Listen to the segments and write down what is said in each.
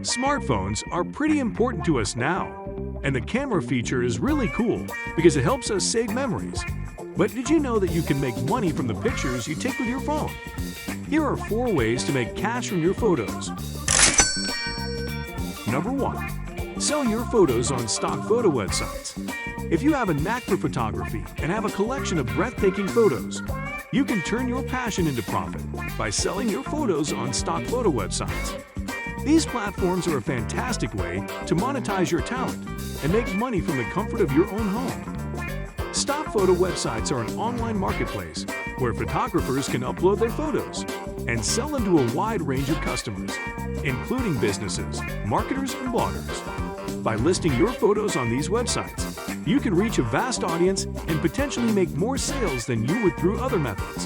Smartphones are pretty important to us now, and the camera feature is really cool because it helps us save memories. But did you know that you can make money from the pictures you take with your phone? Here are 4 ways to make cash from your photos. Number 1. Sell your photos on stock photo websites. If you have a knack for photography and have a collection of breathtaking photos, you can turn your passion into profit by selling your photos on stock photo websites. These platforms are a fantastic way to monetize your talent and make money from the comfort of your own home. Stock photo websites are an online marketplace where photographers can upload their photos and sell them to a wide range of customers, including businesses, marketers, and bloggers. By listing your photos on these websites, you can reach a vast audience and potentially make more sales than you would through other methods.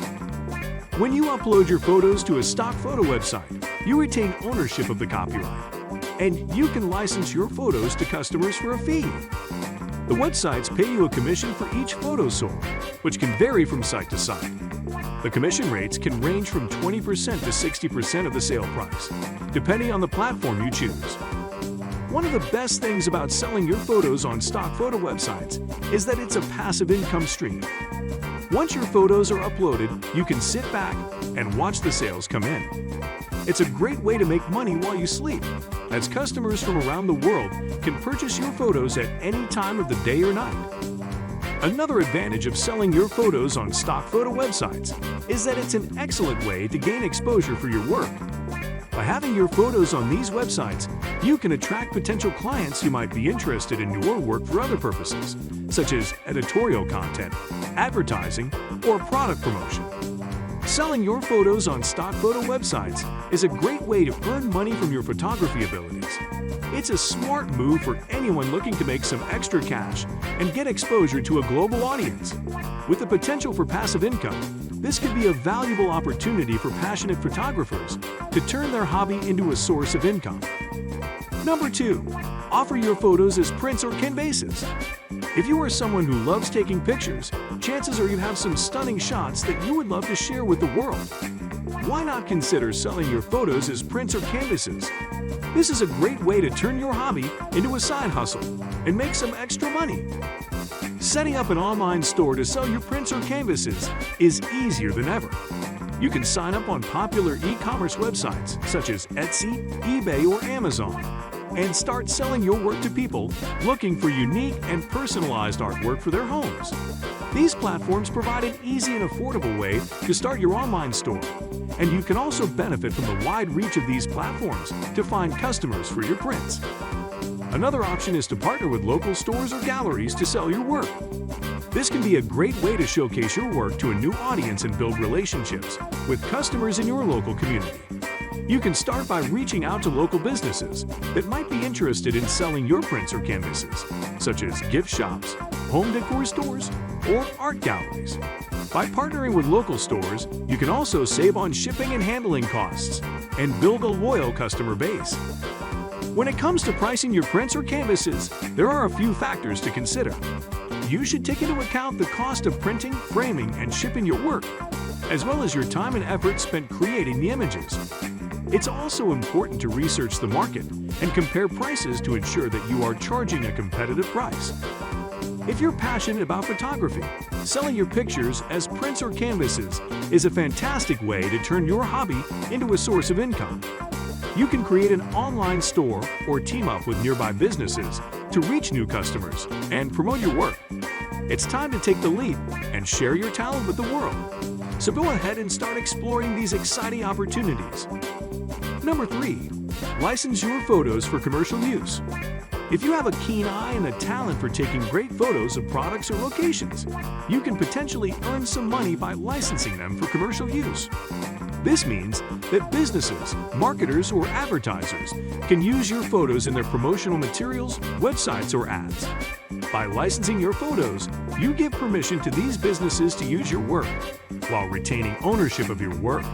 When you upload your photos to a stock photo website, you retain ownership of the copyright, and you can license your photos to customers for a fee. The websites pay you a commission for each photo sold, which can vary from site to site. The commission rates can range from 20% to 60% of the sale price, depending on the platform you choose. One of the best things about selling your photos on stock photo websites is that it's a passive income stream. Once your photos are uploaded, you can sit back and watch the sales come in. It's a great way to make money while you sleep, as customers from around the world can purchase your photos at any time of the day or night. Another advantage of selling your photos on stock photo websites is that it's an excellent way to gain exposure for your work. By having your photos on these websites, you can attract potential clients who might be interested in your work for other purposes, such as editorial content, advertising, or product promotion. Selling your photos on stock photo websites is a great way to earn money from your photography abilities. It's a smart move for anyone looking to make some extra cash and get exposure to a global audience. With the potential for passive income, this could be a valuable opportunity for passionate photographers to turn their hobby into a source of income. Number 2. Offer your photos as prints or canvases. If you are someone who loves taking pictures, chances are you have some stunning shots that you would love to share with the world. Why not consider selling your photos as prints or canvases? This is a great way to turn your hobby into a side hustle and make some extra money. Setting up an online store to sell your prints or canvases is easier than ever. You can sign up on popular e-commerce websites such as Etsy, eBay, or Amazon, and start selling your work to people looking for unique and personalized artwork for their homes. These platforms provide an easy and affordable way to start your online store, and you can also benefit from the wide reach of these platforms to find customers for your prints. Another option is to partner with local stores or galleries to sell your work. This can be a great way to showcase your work to a new audience and build relationships with customers in your local community. You can start by reaching out to local businesses that might be interested in selling your prints or canvases, such as gift shops, home decor stores, or art galleries. By partnering with local stores, you can also save on shipping and handling costs and build a loyal customer base. When it comes to pricing your prints or canvases, there are a few factors to consider. You should take into account the cost of printing, framing, and shipping your work, as well as your time and effort spent creating the images. It's also important to research the market and compare prices to ensure that you are charging a competitive price. If you're passionate about photography, selling your pictures as prints or canvases is a fantastic way to turn your hobby into a source of income. You can create an online store or team up with nearby businesses to reach new customers and promote your work. It's time to take the leap and share your talent with the world. So go ahead and start exploring these exciting opportunities. Number 3. License your photos for commercial use. If you have a keen eye and a talent for taking great photos of products or locations, you can potentially earn some money by licensing them for commercial use. This means that businesses, marketers, or advertisers can use your photos in their promotional materials, websites, or ads. By licensing your photos, you give permission to these businesses to use your work, while retaining ownership of your work.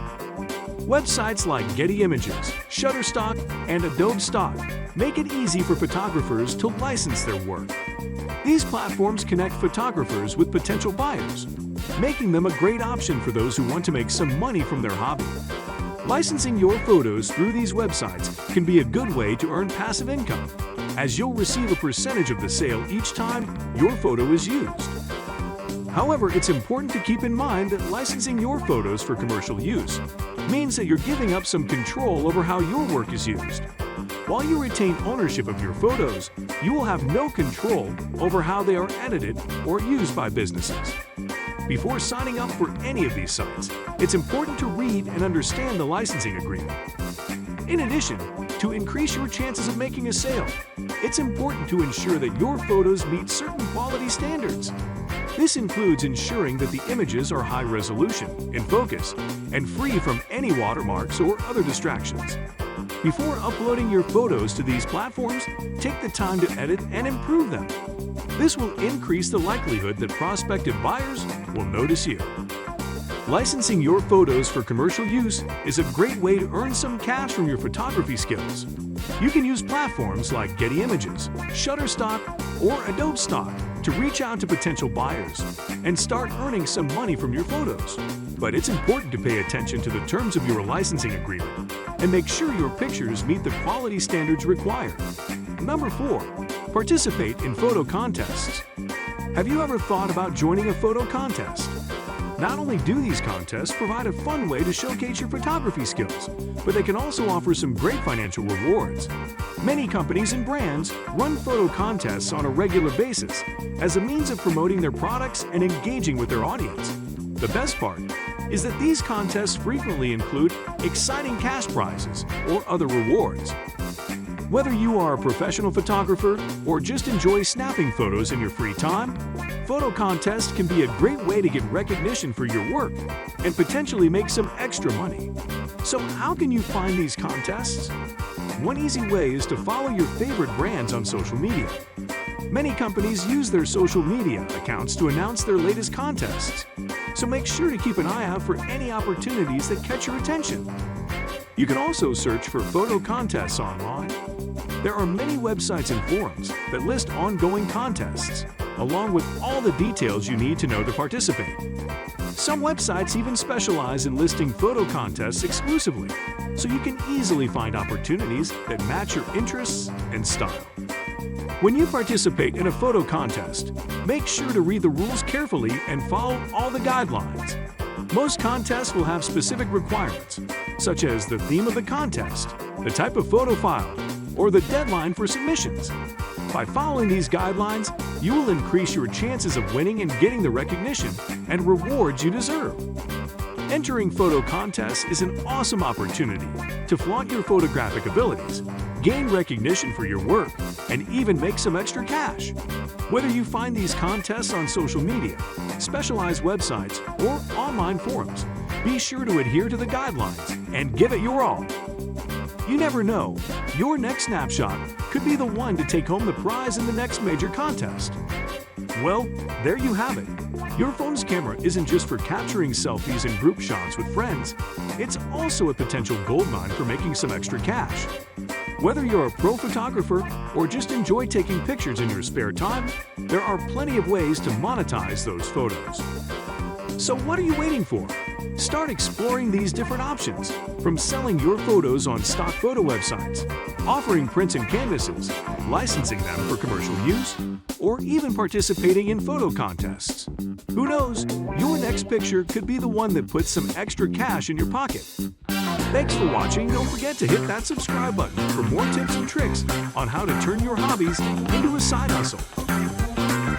Websites like Getty Images, Shutterstock, and Adobe Stock make it easy for photographers to license their work. These platforms connect photographers with potential buyers, making them a great option for those who want to make some money from their hobby. Licensing your photos through these websites can be a good way to earn passive income, as you'll receive a percentage of the sale each time your photo is used. However, it's important to keep in mind that licensing your photos for commercial use means that you're giving up some control over how your work is used. While you retain ownership of your photos, you will have no control over how they are edited or used by businesses. Before signing up for any of these sites, it's important to read and understand the licensing agreement. In addition, to increase your chances of making a sale, it's important to ensure that your photos meet certain quality standards. This includes ensuring that the images are high resolution, in focus, and free from any watermarks or other distractions. Before uploading your photos to these platforms, take the time to edit and improve them. This will increase the likelihood that prospective buyers will notice you. Licensing your photos for commercial use is a great way to earn some cash from your photography skills. You can use platforms like Getty Images, Shutterstock, or Adobe Stock to reach out to potential buyers and start earning some money from your photos. But it's important to pay attention to the terms of your licensing agreement and make sure your pictures meet the quality standards required. Number 4. Participate in photo contests. Have you ever thought about joining a photo contest? Not only do these contests provide a fun way to showcase your photography skills, but they can also offer some great financial rewards. Many companies and brands run photo contests on a regular basis as a means of promoting their products and engaging with their audience. The best part is that these contests frequently include exciting cash prizes or other rewards. Whether you are a professional photographer or just enjoy snapping photos in your free time, photo contests can be a great way to get recognition for your work and potentially make some extra money. So how can you find these contests? One easy way is to follow your favorite brands on social media. Many companies use their social media accounts to announce their latest contests, so make sure to keep an eye out for any opportunities that catch your attention. You can also search for photo contests online. There are many websites and forums that list ongoing contests, along with all the details you need to know to participate. Some websites even specialize in listing photo contests exclusively, so you can easily find opportunities that match your interests and style. When you participate in a photo contest, make sure to read the rules carefully and follow all the guidelines. Most contests will have specific requirements, such as the theme of the contest, the type of photo file, or the deadline for submissions. By following these guidelines, you will increase your chances of winning and getting the recognition and rewards you deserve. Entering photo contests is an awesome opportunity to flaunt your photographic abilities, gain recognition for your work, and even make some extra cash. Whether you find these contests on social media, specialized websites, or online forums, be sure to adhere to the guidelines and give it your all. You never know, your next snapshot could be the one to take home the prize in the next major contest. Well, there you have it. Your phone's camera isn't just for capturing selfies and group shots with friends, it's also a potential goldmine for making some extra cash. Whether you're a pro photographer or just enjoy taking pictures in your spare time, there are plenty of ways to monetize those photos. So what are you waiting for? Start exploring these different options, from selling your photos on stock photo websites, offering prints and canvases, licensing them for commercial use, or even participating in photo contests. Who knows, your next picture could be the one that puts some extra cash in your pocket. Thanks for watching. Don't forget to hit that subscribe button for more tips and tricks on how to turn your hobbies into a side hustle.